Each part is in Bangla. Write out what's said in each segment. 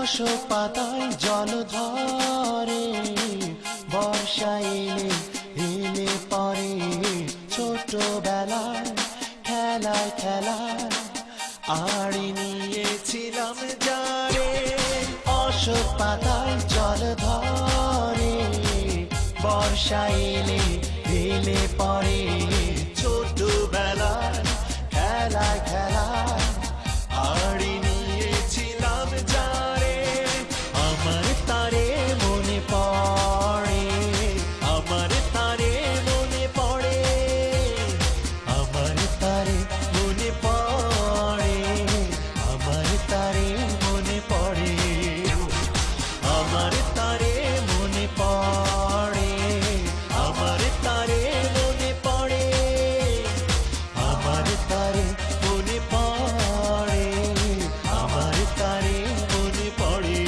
অশোক পাতায় জল ধরে, বর্ষা এলে এলে পরে, ছোটবেলায় খেলায় খেলায় আড়ি নিয়েছিলাম যারে। অশোক পাতায় জল ধরে, বর্ষা এলে এলে পরে, ছোটবেলায় খেলায় খেলায় আড়ি নিয়েছিলাম যারে। আমার তারে মনে পড়ে, আমার তারে মনে পড়ে, আমার তারে মনে পড়ে, আমার তারে মনে পড়ে, আমার তারে মনে পড়ে, আমার তারে মনে পড়ে, আমার তারে মনে পড়ে, আমার তারে মনে পড়ে।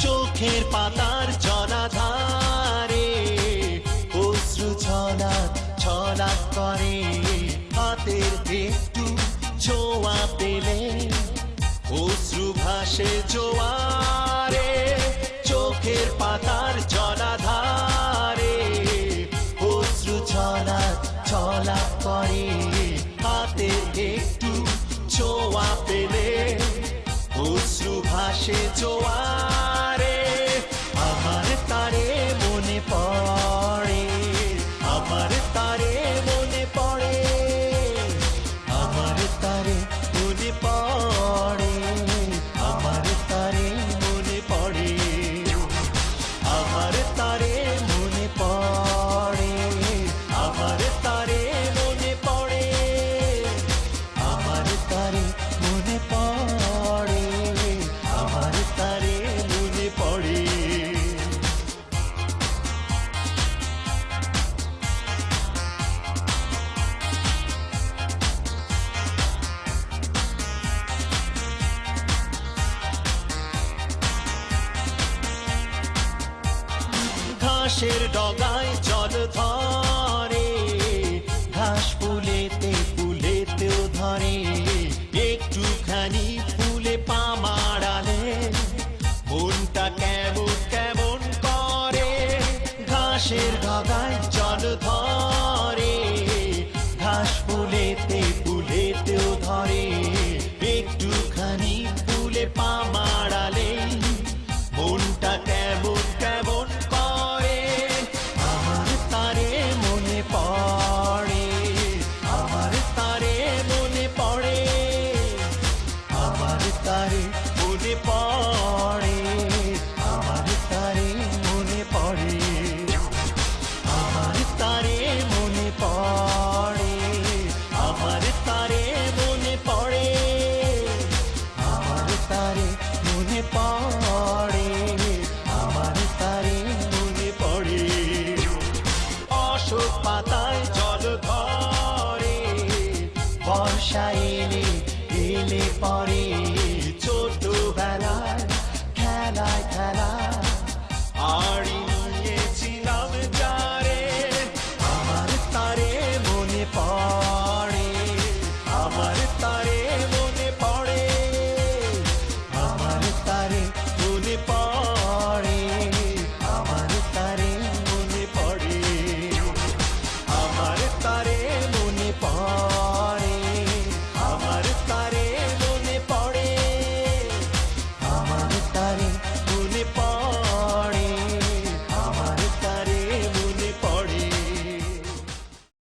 চোখের পাতার জলাধারে অশ্রু ছলাৎ ছলাৎ করে, হাতের একটু ছোঁয়া পেলে অশ্রু ভাসে জোয়ারে। চোখের পাতার জলাধারে অশ্রু ছলাৎ ছলাৎ করে, হাতের একটু ছোঁয়া পেলে অশ্রু ভাসে জোয়ারে। আমার তারে মনে পড়ে, আমার তারে মনে পড়ে, আমার তারে মনে পড়ে, আমার তারে মনে পড়ে, আমার তারে মনে পড়ে, আমার তারে মনে পড়ে, আমার তারে মনে পড়ে, আমার তারে মনে পড়ে। ঘাসের ডগায় জল ধরে, ঘাস ফুলেতে ফুলেতেও ধরে, একটুখানি ফুলে পা মারালে মনটা কেমন কেমন করে। ঘাসের ডগায় জল ধরে, ঘাস ফুলেতে ফুলেতেও ধরে, একটুখানি ফুলে পা মারালে মনটা কেমন কেমন করে। আমার তারে মনে পড়ে, আমার তারে মনে পড়ে, আমার তারে মনে পড়ে, আমার তারে মনে পড়ে, আমার তারে মনে পড়ে, আমার তারে মনে পড়ে, আমার তারে মনে পড়ে, আমার তারে মনে পড়ে। অশোক পাতায় জল ধরে, বর্ষা এলে এলে পরে, ছোটবেলায় খেলায় খেলায় আড়ি